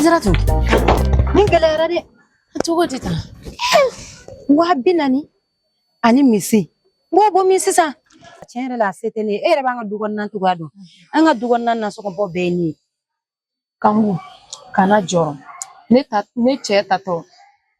Azaratu. Ningalera de. Tugo dita. Wa binani. Ani misi. Bo misi sa. Tiens la setene. E reba nga dugon nan tugado. Anga dugon nan na soko bo beni. Kangu. Kana joro. Ne che tato.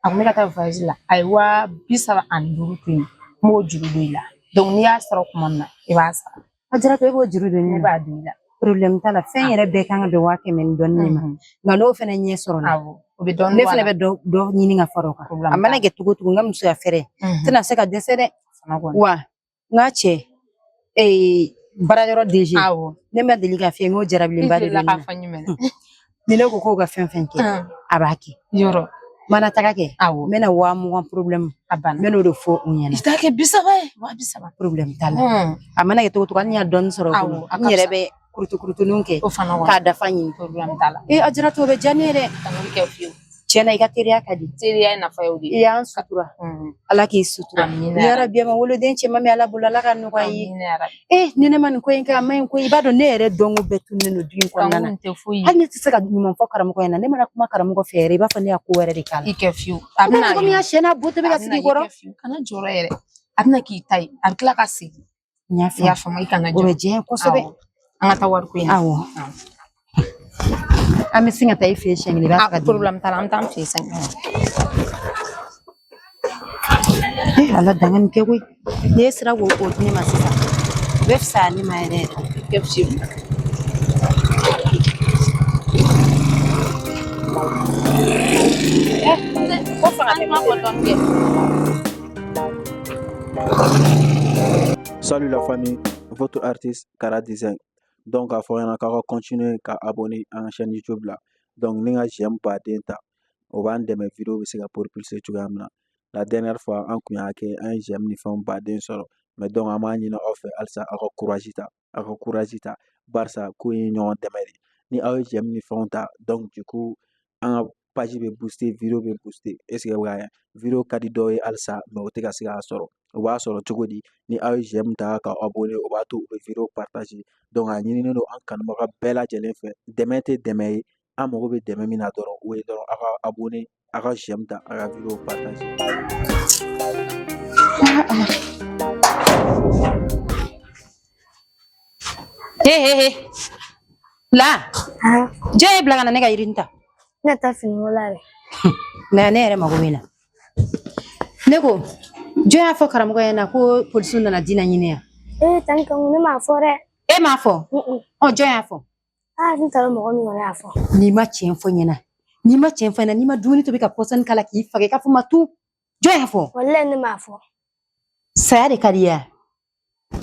Akumi kata voyage la. Aiwa bisara anduru twin. Mo juru doila. Donc ni ya sara kumana. Iba sara. Azaratu ebo juru do ni ba doila. Problem tala fen yere be kanga be wake men don ni ma. Ngalo fene nye soro na. Awo. Obi don Ne fene be do nyini nga foroka. Amana ge tugo ngam su ya fere. Tena seka desere. Wa ngache baradoro DG. Awo. Ne ma deliga fe ngo jarabli mbadi la ka fanyi men. Ni ne ko ga fen ke. Abaki. Yoro. Mana takake. Awo. Mena wa mu problem. Abana. Meno do fo unyana. Itake bisaba. Wa bisaba. Problem tala. Amana ge tugo kan ya don soro ko. Nyere be kurutu nunke. Ka da fanyi problem tala. Ajrato be janere. Tanuri ke fiu. Chena ikateria kadi. Teria na fayodi. Ya sutura. Ala ki sutura. Ya rabbi ma wolo den che mami ala bulala kan no kai. Nene man ko enka mai ko ibado ne ere dongo betu ne no din ko nana. Hani tsaka nyuma fo karam ko ena ne mara kuma karam ko fere ba fa ne ko were de kala. Ike fiu. Abna ko mi ashena boto be gasiki goro. Kana joro ere. Abna ki tai. Abkla kasi. Ya fa mai kana joro. O je ko sobe. Angata war ko ina. Awo. Ami singa tai fe shengli ba ka problem tala am tam fe sang. Ala dangan ke wi. Ne sira wo ko ni masisa. Wefsa ni ma ere. Ke fiu. Ko fa ka ma ko don ke. Salut la famille, votre artiste Kara Design. Donc, il faut continuer à abonner à la chaîne YouTube là. Donc, si j'aime pas d'enta, on va de mes vidéos pour propulser tout le monde. La dernière fois, on a fait un j'aime ni femme pas d'un solo. Mais donc, on a offert alsa à courage ta, barça couille non déméré. Ni j'aime ni femme ta. Donc, du coup, un page be booster, vidéo be booster. Est-ce que vous voyez? Vidéo kadido et alsa, mais au tega c'est à solo. O b'a sɔrɔ cogo di ni aw ye j'aime ta ka abonné o b'a to u bɛ vidéo partager donc a ɲininen don an kanubaga bɛɛ lajɛlen fɛ dɛmɛ tɛ dɛmɛ ye an mago bɛ dɛmɛ min na dɔrɔn o ye dɔrɔn a ka abonné a ka j'aime ta a ka vidéo partager. La je bila kana ne ka yirinta na ta fini wala re na ne yɛrɛ mago mina ne ko jo ya fɔ karamɔgɔ ɲɛna ko polisiw nana dina ɲini ya tan kan ne ma fɔ dɛ e m'a fɔ jo y'a fɔ n taara mɔgɔ min kɔni y'a fɔ n'i ma tiɲɛ fɔ ɲɛna n'i ma dumuni tobi ka pɔsɔni kala k'i faga i ka fɔ ma tu jo y'a fɔ walahi ne m'a fɔ saya de ka di ya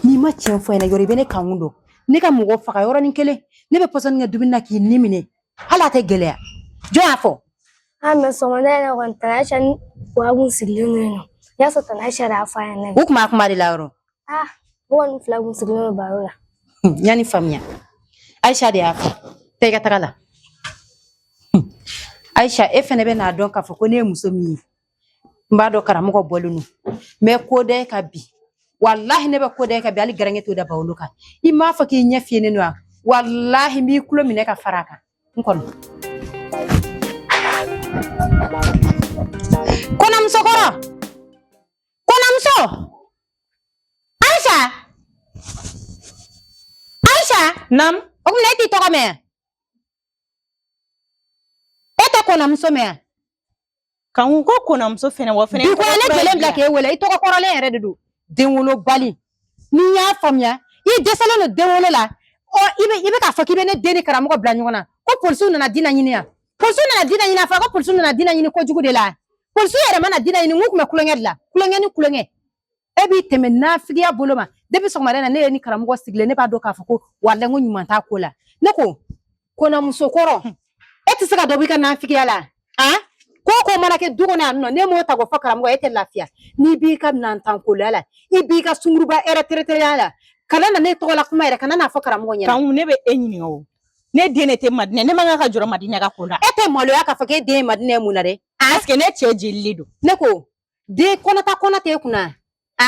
n'i ma tiɲɛ fɔ ɲɛna yɔrɔ i bɛ ne kan don ne ka mɔgɔ faga yɔrɔnin kelen ne bɛ pɔsɔni kɛ dumuni na k'i ni minɛ hali a tɛ gɛlɛya jo y'a fɔ mɛ sɔgɔmada yɛrɛ kɔni tana Aisha ni wa kun sigilen don yen nɔ y'a sɔrɔ tana Aisha de y'a fɔ a ɲɛna u tun b'a kuma de la yɔrɔ o kɔni fila kun sigilen don baro la yani faamuya Aisha de y'a fɔ taa i ka taga la Aisha e fɛnɛ bɛ n'a dɔn k'a fɔ ko ne ye muso min ye n b'a dɔn karamɔgɔ bɔlen don mɛ ko da e ka bi wallahi ne bɛ ko da e ka bi hali garange t'o da bawolo kan i m'a fɔ k'i ɲɛ fiyenen don wa wallahi n b'i tulo minɛ ka fara a kan n kɔnɔ kɔnɔmuso kɔrɔ kɔnɔmuso Aisha nam o kun e t'i tɔgɔ mɛn e tɛ kɔnɔmuso mɛn kan ko kɔnɔmuso fɛnɛ wa fɛnɛ bi ko ne kelen bila k'e wele i tɔgɔ kɔrɔlen yɛrɛ de don denwolo bali ni y'a faamuya i dɛsɛlen don denwolo la i bɛ k'a fɔ k'i bɛ ne den ni karamɔgɔ bila ɲɔgɔn na ko polisiw nana dina ɲini yan polisiw nana dina ɲini a fɔra ko polisiw nana dina ɲini kojugu de la polisiw yɛrɛ mana dina ɲini n kun bɛ kulonkɛ de la kulonkɛ ni kulonkɛ e b'i tɛmɛ nafigiya bolo ma depuis sɔgɔmada na ne ye ni karamɔgɔ sigilen ne b'a dɔn k'a fɔ ko walahi n ko ɲuman t'a ko la ne ko kɔnɔmuso kɔrɔ e tɛ se ka dɔ b'i ka nafigiya la ko mana kɛ du kɔnɔ yan nɔ ne m'o ta k'o fɔ karamɔgɔ e tɛ lafiya n'i b'i ka nantankoya la i b'i ka sunguruba retraitera la kana na ne tɔgɔ la kuma yɛrɛ kana n'a fɔ karamɔgɔ ɲɛna kan ne bɛ e ɲininka o ne den ne tɛ Madinɛ ne man kan ka jɔrɔ Madinɛ ka ko la e tɛ maloya k'a fɔ k'e den ye Madinɛ mun na dɛ est-ce que ne cɛ jelilen don ne ko den kɔnɔ tɛ e kunna i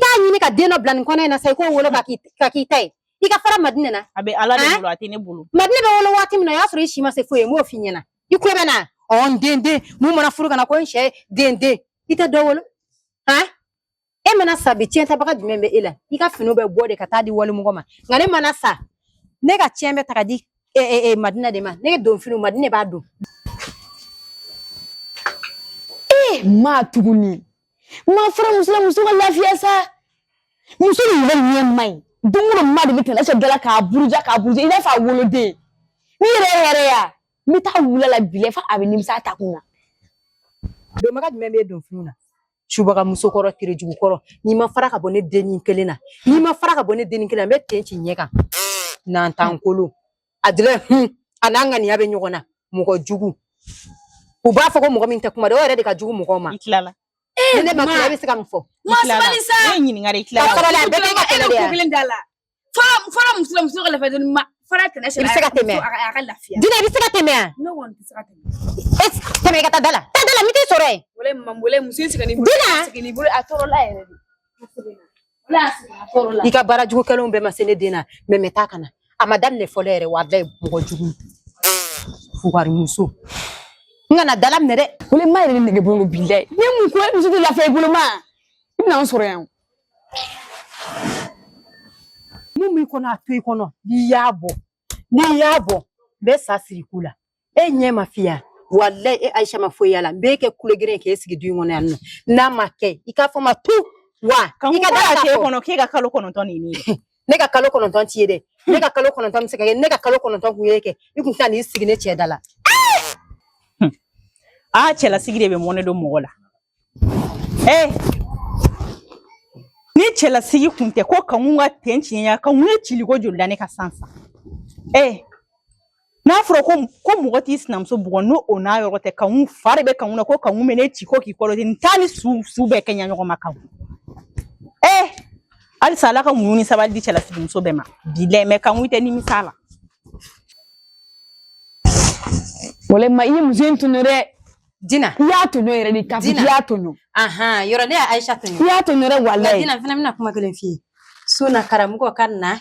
t'a ɲini ka den dɔ bila nin kɔnɔ in na sa i k'o wolo ka k'i ta ye i ka fara Madinɛ na a bɛ Ala de bolo a tɛ ne bolo Madinɛ bɛ wolo waati min na o y'a sɔrɔ i si ma se foyi ye n b'o f'i ɲɛna I ko bena on dende mu mana furu kana ko nche dende ite dowolo ha e mana sa bi tienta baka dumembe ela I ka finu be bode ka ta di wolu mugoma ngane mana sa ne ka tiembe takadi madina de ma ne don finu madina ba do ma tuguni ma fara musu ka lafiya sa musu ni wani mai dunguro ma de bitana sa dala ka burja ina fa wolode ni here ya mi ta wula la bile fa abini misa ta kuna do maka dumembe don finu na Chubaka muso koro tire jugu koro ni ma fara ka bone deni kelena ni ma fara ka bone deni kelena be tenchi nyeka na ntankolo adre ananga ni abe nyogona mugo jugu uba fa ko mugo minta kuma do re de ka jugu mugo ma Iklala. ne ma kula be sika mfo Iklala. Ne nyini ngare iklala. Fara be ka tele dia Fara muso ka lafiya ma fara tana shi Ibisika teme. aka lafiya dina ibisika teme no one bisika teme es teme ka tadala miti sore wala mambole muso sika ni Dina. sika ni bulu atoro la ere wala sika atoro la ika bara jugu kelon be masene dina me metakana amadam ne folere wa ve mugo jugu fuwari muso ngana dalam ne de wala ma ire nege bolo bilai ni mu ko musu de lafiya bolo ma ina on soro yan Mumi kono atu kono ni yabo be sasiri kula enye mafia wallahi Aisha mafoya la mbeke kulegere ke esigi du ngona yanno na make ikafoma tu wa Ikadala ke kono ke ga kalo kono toni ni. neka kalo kono ton tiede neka kalo kono ton sika neka kalo kono ton kuyeke ikunta ni isigi ne chedala Ah chela sigire be mone do mogola. Ni chela sigi kunte ko kanunga tenchi nya kanunga chili ko jolla ne ka sansa. Na fro ko mugoti isnam so bugo no ona yorote kanun farbe kanuna ko kanun mene chi ko ki kolo tin tani su be kenya nyoko makaw. Ali sala ka muni sabal di chela sigi so be ma. Bile me kanun ite ni misala. wala ma yi musu tunure dina ya tuno ire ni ka ya tuno aha yoro ne Aisha tun ya tunure wallahi dina fina mina kuma kelen fi suna karamugo kanna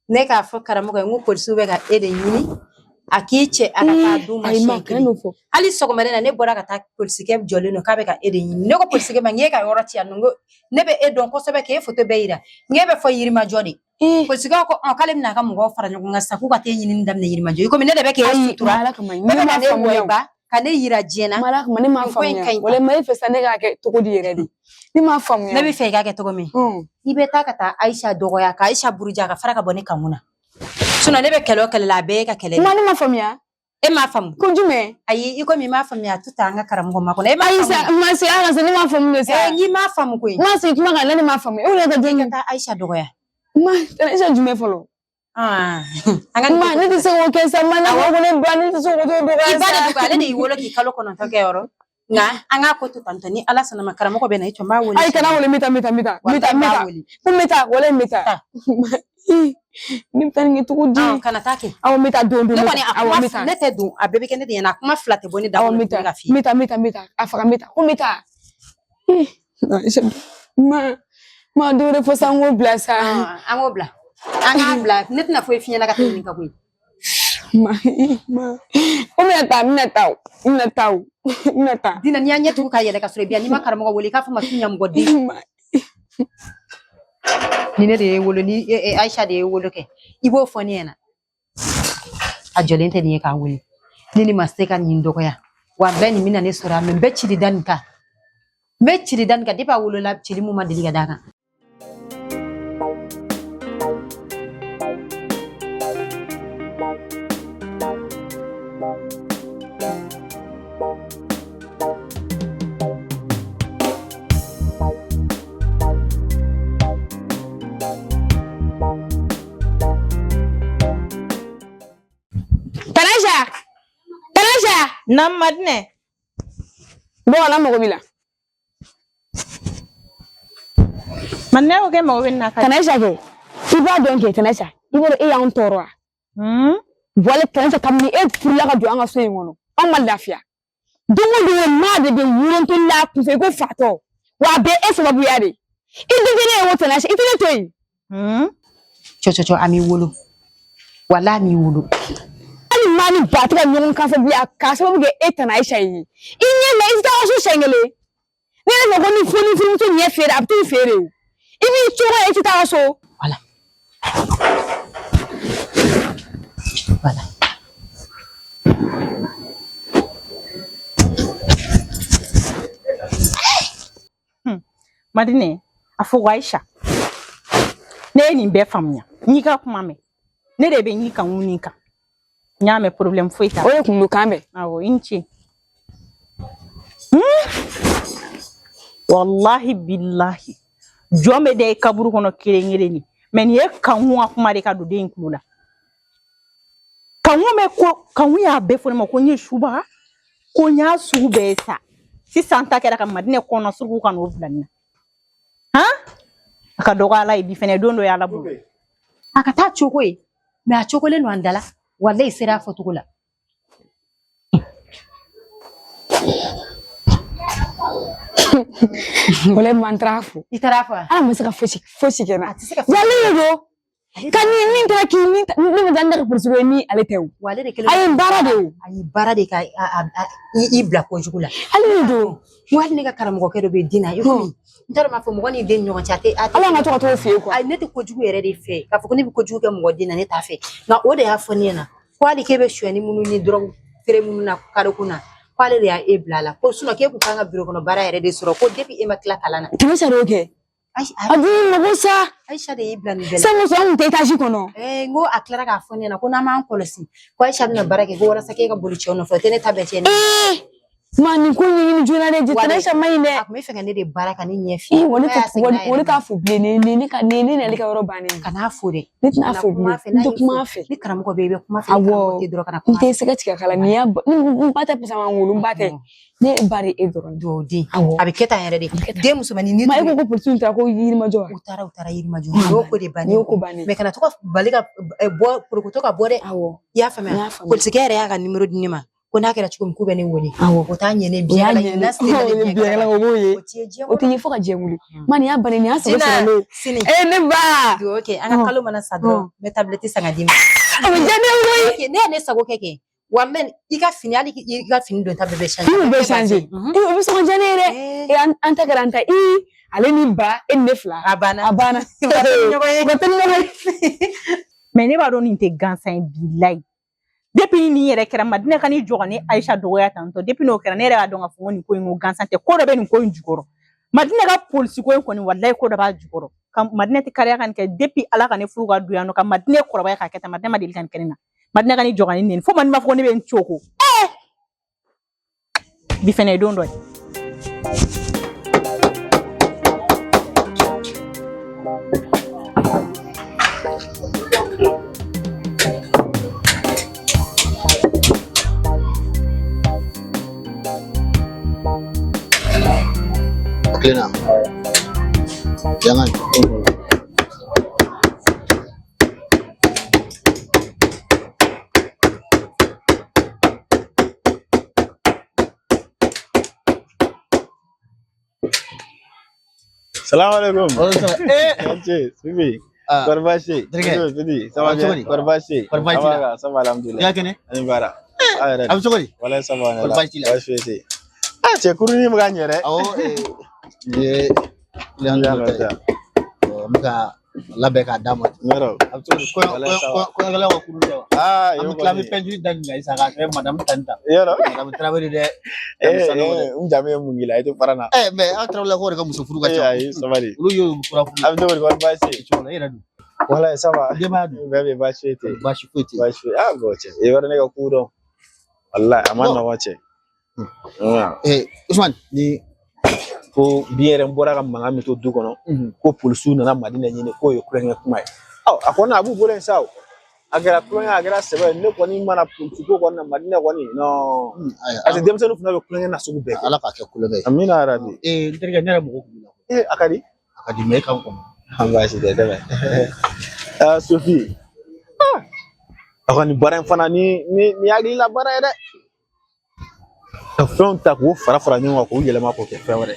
ne ka fo karamugo ngu polisu be ga ede nyini akiche akata du machine ali soko marena ne bora kata polisi ke jolino ka be ka ede nyini ne ko polisi ke mangye ka yoro ti anungo ne be edon ko so be ke foto be ira ngebe fo yiri ma jodi polisi ko on kalem na ka mugo fara nyugo ngasa ku ka te nyini ndam ne yiri ma jodi ko ne de be ke sutura be ka ne woiba kane yira jena malak mani ma famuya wala mai fesa ne ga ke to ko di yere di ni ma famuya ne be fe ga ke to go mi ibe ta kata Aisha dogoya ka Aisha buruja ka fara ka bone kamuna suna ne be kelo la be ka kele mani ma famuya ma famu ko jume ayi iko mi ma famu ya tuta nga karamugo mako na ma Aisha ma se ana se ni ma famu ne sa ngi ma famu ko ma se kuma ga ni ma famu o le ga jenga ta Aisha dogoya ma Aisha jume folo anga ma ne se o ke sa ma na ko ne ba ne se o do do ga ibada du ale de wolo ki kalo kono to ke yoro nga anga ko to tantani ala sana makaramugo be na ito ma woli ay kana wole mita ko mita wole mita ni tan ngi tuku di kana take aw mita do aw mita ne te do abebe ke ne de na kuma flat boni da aw mita afaka mita ko mita ma do re fo sango blasa ango bla anga bla net na fo finya na ka tin ka ko ma o mina tau dina nyanya tu ka yele ka sure bia ni makaramugo woli ka fa masunya mgodi ni ne de wolo ni Aisha de wolo ke ibo foni ena ajolente ni ka woli ni masteka ni ndoko ya wa bani mina ne sura me be chiri dan ka dipa wolo la chiri mu ma diliga daka Tanasha Nam madne bo na mo bila manne o ke mo wenna ka Tanasha ke iba don ke Tanasha ibo e ya on toro wala Tanasha kamni e pula ka jo anga so ngono on mal lafia dungu ma de be wuron to la ku fe ko fato wa be e sababu ya de idu gene e wo Tanasha itine toyi cho ami wolo wala mi wolo ali mani batra nyong kan fa biya ka so be etana Aisha yi inye me ista so shengele ne le ko ni foni to nye fere abti fere ibi chora etita so Voilà. Voilà. Madine afo Aisha ne ni be famnya ni ka kuma me ne de be ni kan wuni ka nya me problem foita o ye kun kambe awo inchi wallahi billahi jome de kaburu kono kire ngire ni men ye kan hu akuma de ka do de inklula kan hu me ko kan hu ya be fo ma ko nye shuba ko nya su be sa si santa kera kan Madine kono surgu kan o blanna ha aka dogala ibi fene dondo ya labu Akata choko e. Me a choko le no andala. Wallahi sera fotugula. ole mantrafu Itarafa. ala masaka fosi kena yale do kani min tra ki ni mo danda ko pursuwe ni ale tew Wale de kele. ay barade Ayi barade ka i bla ko jugula. ale do Wale ne ka karamo ko do be dina. Iko. Ntara ma fo mo ni den nyon chate ala nga to fie ko ay ne te ko jugu yere de fe. Ka fo ko ni ko jugu ke mo dina ne ta fe. Na o de ya fo ni na. Kwali kebe shwani munu ni drog fere munu na kado kuna. Kwali ya e bla la. Ko suno ke ku kanga biro kono bara yere de soro ko depi e makla kalana. timesa roke adi mabusa Aisha de ibla ni bela. samo so on tetaji kono Ngo aklara ka fo ni na ko na ma ankolosi. Ko Aisha na barake ko wala sake ka boli chono fo tene tabete ni. mani ko ni jona de jitana mayne Akme fe ngane de baraka ni nyefi. woni ka fu ble ni ka ni alika yoro bane Kana fure. ni na fu ble to kuma fe Ni karam ko bebe kuma fe awo te dro kana kuma. nte sika tika kala ni ya mbata pesa mangulu mbate ne bari edoro Do di. awo Abi keta yere de. De musumani ni ma iko ko pursun ta ko yiri majo utara yiri maju. Yo ko de bani. yo ko bane Me kana to ka balika bo pour ko to ka bode. awo Ya fama. Ya fama. Ko tsikere ya ga numero di nima. Ko na kera chuko mkube ni woni. awo Ko ta nyene ya biya la nye na ste na ni biya la oboye Ko tieje o ti foka jemuli mani ya bane ni asa Sina. so Sini. ne ba Do okay. Anga kalo mana sadro. Me tableti sanga dimi. o jane oboye Okay. Ne sago keke. Wamen ika fini ali ika fini do ta bebe change. il be changer o be so jane re e anta garanta ale ni ba ne fla Abana. abana batani mais ne ba don ni te gansan billahi depuis ni yere kera Madine kan ni jogani Aisha dogoya tanto depuis no kera ne yere ba don ga fo ni ko ngo gansan te ko do be ni ko njugoro Madine ga police ko ni wallahi ko do ba jugoro kam Madine te kariya kan ke depuis ala kan fu ga duya no kam Madine ko ba ka keta Madine ma dil kan kenina Madine kan ni jogani nen fo man ma fo ne be nchoko bi fene don do Clean up. Jangan. Assalamualaikum. Eh. Bibi. Ah. Korbashi. Terima. Bibi. Sama Coba je. ni. Korbashi. Korbashi Sama lah. ga, sama alhamdulillah. Ya kene. Ani bara. Ayre. Am sokori. Wala sama na. Korbashi lah. Korbashi. Ah, ce kuruni mga nyere. Oh eh. Lihat Ya, muka labe ka damat. Ngero. Am sokori. Ko ngala ko kuru jawa. Ah, Am yo. klami penjuri dan ngai saka ke madam tanta. Yero. Madam travail de Mjame mungila itu parana. mais a travail ko ka muso furu ka Eh, cha. ayi, samari. Ulu yo kura furu. Am dawar korbashi. Chola ira du. Wala sama. Dia madu. Bebe bashi te. Bashi fiti. Bashi. Ah, goche. Ibar ne ka kuro. Wallahi, amanna wace. Usman ni Ko biere mbora ka manga mi to du kono. Ko pulsu na Madina nyine ko yo kurenga kuma. Aw, akona abu bolen saw. Agara kurenga agara sebe ne ko ni mana pulsu ko na Madina ko ni. No. Ati dem senu funa be kurenga na sugu be. ala ka ke kulebe. Amina arabi. Nteriga nyara mo ko bila. Akadi. Akadi me kan ko. Hamba shi da dame. Sophie. Akoni bara fana ni agli la bara ede. Ta fɛn ta k'o fara ɲɔgɔn kan k'o yɛlɛma k'o kɛ fɛn wɛrɛ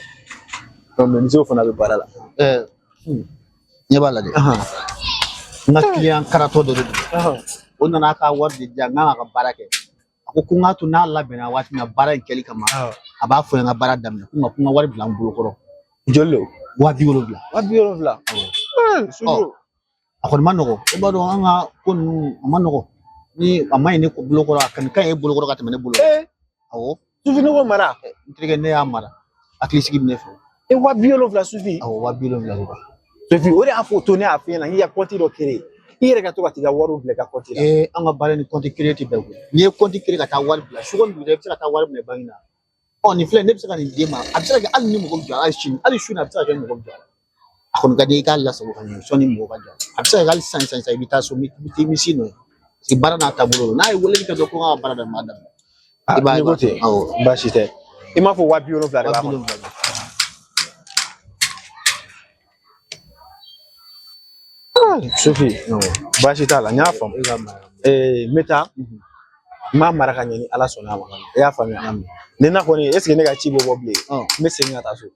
mais musow fana bɛ baara la Ɲɛ b'a la de. N ka client karatɔ dɔ de don. o nana ka wari de diyan nka ka baara kɛ a ko n ka to n'a labɛnna waati min na baara in kɛli kama a b'a fɔ n ka baara daminɛ ko n ka wari bila n bolo kɔrɔ joli lo 70,000 70,000 sugu a kɔni ma nɔgɔ i b'a dɔn an ka ko ninnu a ma nɔgɔ ni a ma ɲi ne bolo kɔrɔ a ka ɲi e bolo kɔrɔ ka tɛmɛ ne bolo awɔ sufi ne ko mara n terikɛ ne y'a mara hakili sigi ne fɛ 70,000 sufi awɔ 70,000 sufi o de y'a fɔ to ne y'a f'i ɲɛna n'i ya compte dɔ créé i yɛrɛ ka to ka t'i ka wariw bila i ka compte la an ka baara ni compte créé tɛ bɛɛ koyi n'i ye compte créé ka taa wari bila suko nin i bɛ se ka taa wari minɛ banque na nin filɛ ne bɛ se ka nin d'e ma a bɛ se ka kɛ hali ni mɔgɔ jɔ hali sini a bɛ se ka kɛ mɔgɔ jɔ a kɔni ka di i k'a lasago ka ɲɛ sɔnni mɔgɔ ka jɔ a bɛ se ka kɛ hali sisan i bɛ taa so i bɛ misi nɔ ye parce que baara n'a taabolo don n'a ye weleli kɛ dɔrɔn ko n ka baara daminɛ i b'a ye awɔ baasi tɛ i m'a fɔ 70,000 de b'a kɔnɔ Sophie baasi t'a la n y'a faamu n bɛ taa n m'a mara ka ɲɛ ni Ala sɔnna a ma i y'a faamuya ni na kɔni est ce que ne ka ci bɛ bɔ bilen n bɛ segin ka taa so n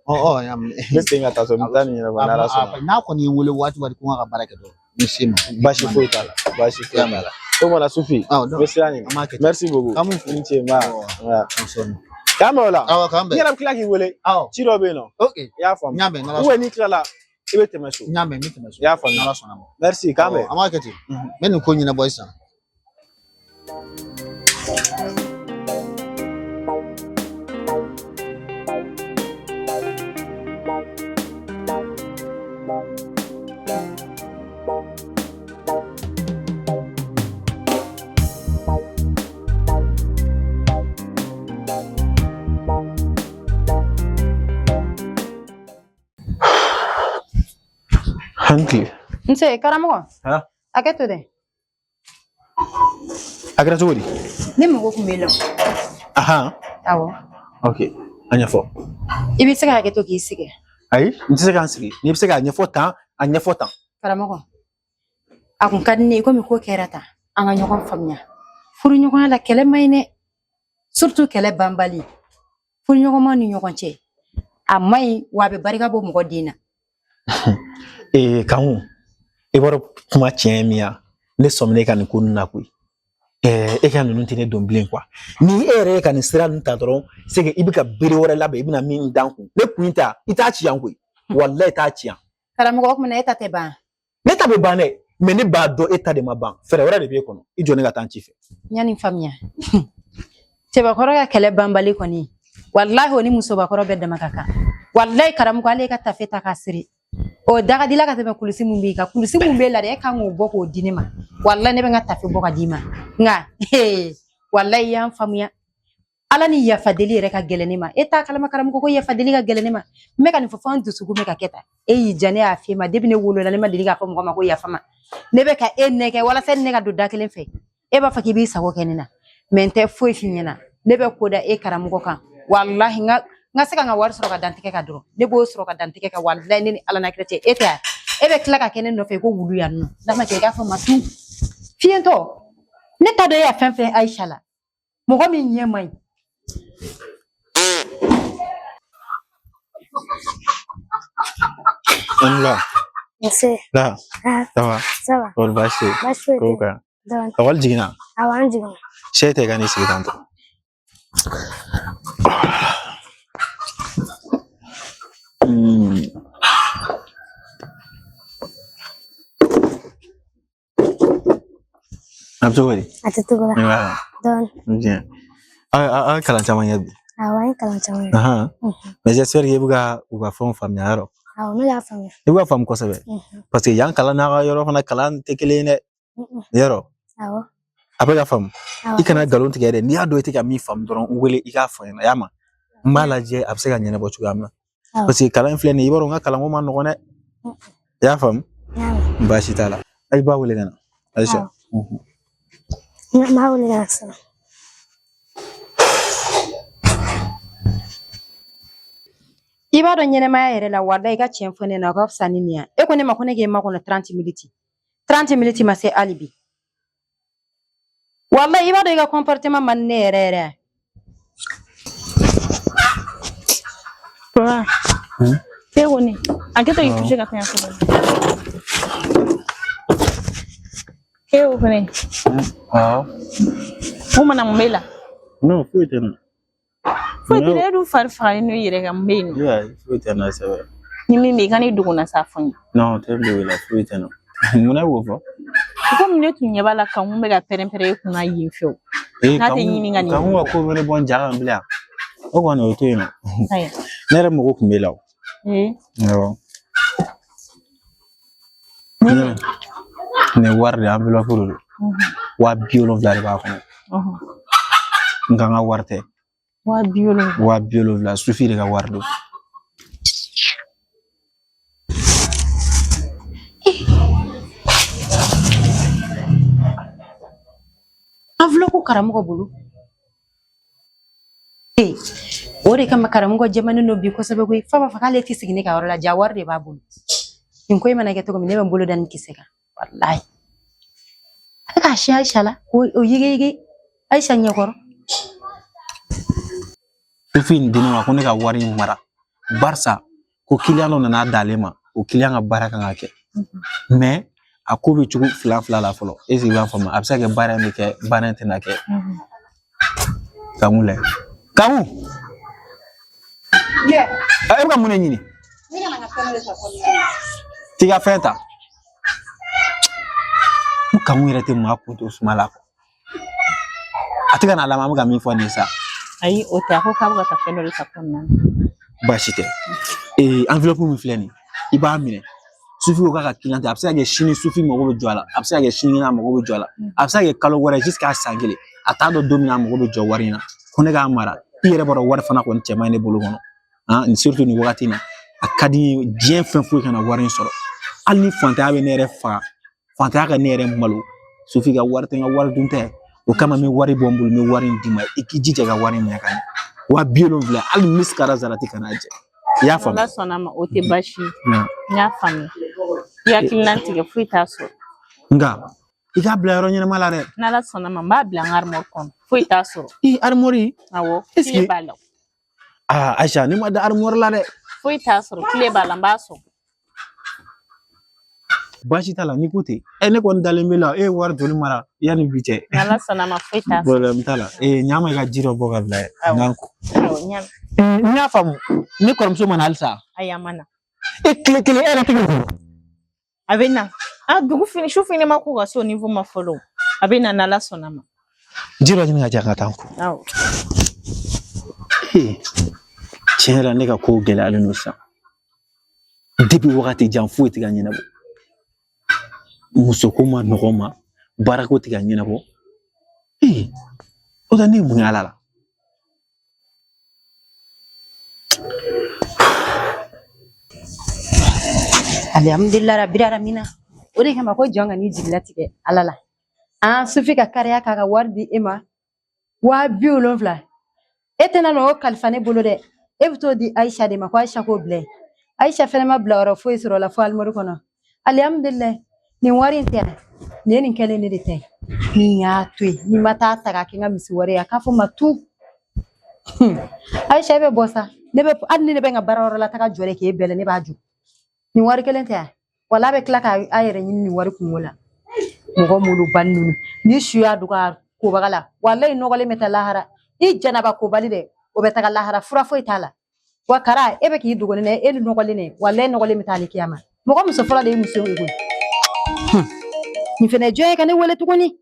bɛ segin ka taa so n bɛ taa nin ɲɛnabɔ ni Ala sɔnna n'a kɔni ye n wele waati ko n ka baara kɛ dɔrɔn n se ma baasi foyi t'a la baasi foyi t'a la o mana Sophie n bɛ siran ɲini merci beaucoup i ni ce n b'a k'an bɛ o la n yɛrɛ bɛ tila k'i wele ci dɔ bɛ yen nɔ i y'a faamu n'i tilala i bɛ tɛmɛ so n y'a mɛn n bɛ tɛmɛ so i y'a faamu Ala sɔnna ma merci k'an bɛ an b'a kɛ ten n bɛ nin ko ɲɛnabɔ sisan hankili nse karamɔgɔ a kɛ to dɛ a kɛra cogo di ne mago kun b'i la awɔ ok a ɲɛfɔ i bɛ se ka hakɛ to k'i sigi ayi n tɛ se k'an sigi n'i bɛ se k'a ɲɛfɔ tan a ɲɛfɔ tan karamɔgɔ a kun ka di ne ye komi ko kɛra tan an ka ɲɔgɔn faamuya furuɲɔgɔnya la kɛlɛ man ɲi dɛ surtout kɛlɛ banbali furuɲɔgɔnma ni ɲɔgɔn cɛ a man ɲi wa a bɛ barika bɔ mɔgɔ den na kanku i b'a dɔn kuma tiɲɛ min ya ne sɔmina e ka nin ko ninnu na koyi e ka ninnu tɛ ne dɔn bilen quoi ni e yɛrɛ ye ka nin sira ninnu ta dɔrɔn c'est que i bɛ ka bere wɛrɛ labɛn i bɛna min dan kun ne kun tɛ i t'a ci yan koyi walayi i t'a ci yan karamɔgɔ o kumana e ta tɛ ban ne ta bɛ ban dɛ mais ne b'a dɔn e ta de ma ban fɛɛrɛ wɛrɛ de b'e kɔnɔ i jɔ ne ka taa n ci fɛ ɲani faamuya cɛbakɔrɔ ka kɛlɛ banbali kɔni walahi o ni musobakɔrɔ bɛɛ dama ka kan walahi karamɔgɔ ale ka tafe ta ka siri o dagadila ka tɛmɛ kulusi mun b'i kan kulusi mun b'e la dɛ e kan k'o bɔ k'o di ne ma walahi ne bɛ n ka tafe bɔ ka d'i ma nka walahi i y'an faamuya ala ni yafadeli yɛrɛ ka gɛlɛn ne ma e t'a kalama karamɔgɔ ko yafadeli ka gɛlɛn ne ma n bɛ ka nin fɔ fɔ n dusukun bɛ ka kɛ tan e y'i ja ne y'a f'e ma depuis ne wolola ne ma deli k'a fɔ mɔgɔ ma ko yafa ma ne bɛ ka e nɛgɛ walasa ne ka don da kelen fɛ e b'a fɔ k'i b'i sago kɛ ne na mais n tɛ foyi f'i ɲɛna ne bɛ ko da e karamɔgɔ kan walahi n ka se ka n ka wari sɔrɔ ka dantigɛ ka dɔrɔn ne b'o sɔrɔ ka dantigɛ ka walahi ne ni ala na kira cɛ e tɛ yan e bɛ tila ka kɛ ne nɔfɛ ko wulu yan nɔ n'a ma kɛ i k'a fɔ ma tu fiyentɔ ne t'a dɔn e y'a fɛn fɛn Aisha la mɔgɔ min ɲɛ man ɲi Alhamdulillah. Nse. Dah. Ça va. Ça va. Wal bashi. Bashi. Ko ka. Dawan. Awal jigina. Awan jigina. Shete gani sigi tanto. Abjogori. Atutugula. Iya. Dawan. Bien. Kalan caman ya bi. Awan kalan caman. Mais j'espère que vous va faire famille alors. Awan ne y'a faamuya. I b'a faamu kosɛbɛ parce que yan kalan n'a ka yɔrɔ fana kalan tɛ kelen ye dɛ yɔrɔ Awɔ. a bɛ ka faamu i kana nkalon tigɛ dɛ n'i y'a dɔn i tɛ ka min faamu dɔrɔn n wele i k'a fɔ n ɲɛna y'a ma n b'a lajɛ a bɛ se ka ɲɛnabɔ cogoya min na parce que kalan in filɛ nin ye i b'a dɔn n ka kalanko ma nɔgɔn dɛ i y'a faamu baasi t'a la a b'a wele ka na Aisha n b'a wele ka na sisan i b'a dɔn ɲɛnɛmaya yɛrɛ la walahi i ka tiɲɛ fɔ ne na o ka fisa ni nin ye e ko ne ma ko ne k'e makɔnɔ 30 minutes 30 minutes ma se hali bi walahi i b'a dɔn i ka comportement man di ne yɛrɛ yɛrɛ Papa. Te kɔni a kɛ to k'i touché ka fɛn fɔ o fene o mana mbela non foyi tɛ na foi dire du farfa no yire ga mbeno foyi tɛ na c'est vrai ni mi me kani duguna sa fon non tɛ bi la foyi tɛ na mun wo fɔ ko mine tun ɲɛ b'a la kan mun bɛ ka pɛrɛn-pɛrɛn kunna yen fewu n'a tɛ ɲini ka nin kan ka ko wɛrɛ bɔ jaga n bila o kɔni o to yen nɔ ne yɛrɛ mɔgɔ kun bɛ la o ne wari de enveloppe do 70,000 de b'a kɔnɔ n kan ka wari tɛ 70,000 sufi de ka wari do enveloppe karamɔgɔ bolo o de kama karamɔgɔ jamana no bi kosɛbɛ koyi fa b'a fɔ k'ale tɛ sigi ne ka yɔrɔ la ja wari de b'a bolo nin ko in mana kɛ cogo min ne bɛ n bolo da nin kisɛ kan wallahi a ka si Aisha la o yige Aisha ɲɛkɔrɔ sufi in dini ma ko ne ka wari in mara barisa ko client dɔ nana d'ale ma o client ka baara kan ka kɛ mais a ko bɛ cogo fila la fɔlɔ est-ce que i b'a faamu a bɛ se ka kɛ baara in bɛ kɛ baara in tɛna kɛ Kamu lɛ Kamu e bɛ ka mun de ɲini t'i ka fɛn ta ko Kamu yɛrɛ tɛ maa kun to suma la a tɛ ka na laban an bɛ ka min fɔ nin sa ayi o tɛ a ko k'a bɛ ka taa fɛn dɔ de ta kɔnɔna baasi tɛ enveloppe min filɛ nin i b'a minɛ sufi ko k'a ka client a bɛ se ka kɛ sini sufi mago bɛ jɔ a la a bɛ se ka kɛ sini a mago bɛ jɔ a la a bɛ se ka kɛ kalo wɛrɛ jusqu'à san kelen a t'a dɔn don min a mago bɛ jɔ wari in na ko ne k'a mara i yɛrɛ b'a dɔn wari fana kɔni cɛ man ɲi ne bolo kɔnɔ surtout nin wagati in na a ka di n ye diɲɛ fɛn foyi kana wari in sɔrɔ hali ni fantanya bɛ ne yɛrɛ faga fantanya ka ne yɛrɛ malo sufi ka wari tɛ n ka wari dun tɛ o kama n bɛ wari bɔ n bolo n bɛ wari in d'i ma i k'i jija ka wari in minɛ ka ɲɛ 70,000 hali miskara zarati kana jɛ i y'a faamu ala sɔnna ma o tɛ baasi n y'a faamu i hakilina tigɛ foyi t'a sɔrɔ nka i k'a bila yɔrɔ ɲɛnama la dɛ n'ala sɔnna ma n b'a bila n ka armoire kɔnɔ foyi t'a sɔrɔ armoire awɔ est-ce que tile b'a la Aisha ne ma da armoire la dɛ foyi t'a sɔrɔ tile b'a la n b'a sɔrɔ baasi t'a la ni ko ten ne kɔni dalen bɛ la e ye wari joli mara yanni bi cɛ n'ala sɔnna ma foyi t'a sɔrɔ problème t'a la ɲama i ka ji dɔ bɔ ka bila n k'an ko ɲa n y'a faamu ne kɔrɔmuso ma na halisa ayi a ma na tile kelen e yɛrɛ tɛ k'o a bɛ na dugu fini su fini ma k'u ka so niveau ma fɔlɔ a bɛ na n'ala sɔnna ma ji dɔ ɲini ka diya ka taa n ko awɔ tiɲɛ yɛrɛ ne ka kow gɛlɛyalen don sisan depuis wagati jan foyi tɛ ka ɲɛnabɔ musoko ma nɔgɔ ma baarako tɛ ka ɲɛnabɔ o tɛ ne ye mun y'a la alhamdulillah rabbil alamin o de kama ko jɔn ka n'i jigila tigɛ ala la sufi ka kariya k'a ka wari di e ma 70,000 e tɛna n'o kalifa ne bolo dɛ e bɛ t'o di Aisha de ma ko Aisha k'o bila Aisha fɛnɛ ma bila yɔrɔ foyi sɔrɔ la fo almori kɔnɔ alhamdulillah nin wari in tɛ nin ye nin kɛlen ne de tɛ ni y'a to yen ni ma taa ta k'a kɛ n ka misi wari ye a k'a fɔ ma tu Aisha e bɛ bɔ sa ne bɛ hali ni ne bɛ n ka baarayɔrɔ la taga jɔ de k'e bɛlɛ ne b'a jɔ nin wari kelen tɛ wala a bɛ tila k'a yɛrɛ ɲini nin wari kungo la mɔgɔ m'olu bali ninnu ni su y'a dogo a kobaga la walayi nɔgɔlen bɛ taa lahara i jɛnaba kobali dɛ o bɛ taga lahara fura foyi t'a la wa kara e bɛ k'i dogoni dɛ e ni nɔgɔlen dɛ walayi nɔgɔlen bɛ taa ale kiyama mɔgɔ muso fɔlɔ de ye muso ye koyi nin fɛnɛ jɔn ye ka ne wele tuguni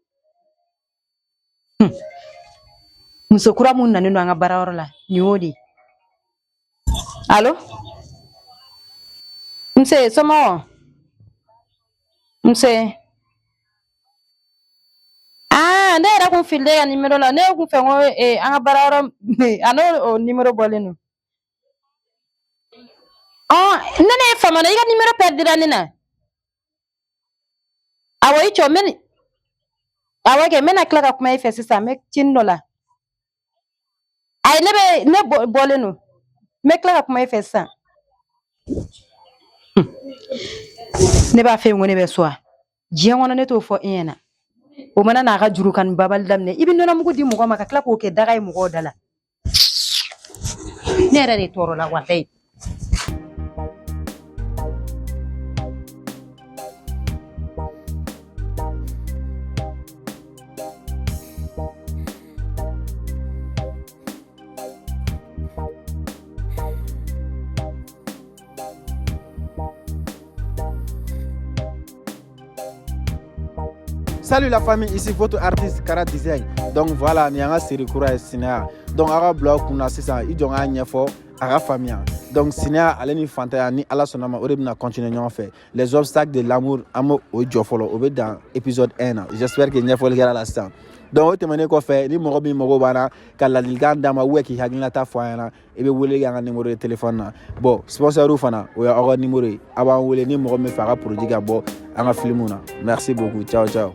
muso kura mun nanen don an ka baarayɔrɔ la nin y'o de ye allo nse somɔgɔ nse ne yɛrɛ kun fililen ka numéro la ne kun fɛ ko an ka baarayɔrɔ a n'o numéro bɔlen don ne ye faama na i ka numéro perdira ne na awɔ i cɔ awɔ kɛ n bɛna tila ka kuma i fɛ sisan n bɛ cini dɔ la ayi ne bɔlen don n bɛ tila ka kuma i fɛ sisan ne b'a fɛ ko ne bɛ so wa diɲɛ kɔnɔ ne t'o fɔ i ɲɛna o mana n'a ka juru kani babali daminɛ i bɛ nɔnɔmugu di mɔgɔ ma ka tila k'o kɛ daga ye mɔgɔw da la ne yɛrɛ de tɔɔrɔ la walayi Salut la famille, ici votre artiste Kara Design. Donc voilà, ni anga série kura cinéa. Donc aga blog kuna sisa i jonga nyefo aga famille. Donc cinéa aleni fantaya ni ala sonama o de bina continuer ɲɔgɔn fɛ. Les obstacles de l'amour amo o jɔ fɔlɔ o bɛ dans épisode 1 na. J'espère que ɲɛfɔli kɛra la sisan. Donc o tɛmɛnen kɔfɛ ni mɔgɔ min mago b'an na ka ladilikan d'a ma ou k'i hakilinata fɔ an ɲɛna i bɛ wele kɛ an ka numéro de téléphone na. Bon sponsor fana o y'aw ka numéro ye a b'an wele ni mɔgɔ min fɛ a ka produit ka bɔ an ka film na. Merci beaucoup, ciao ciao.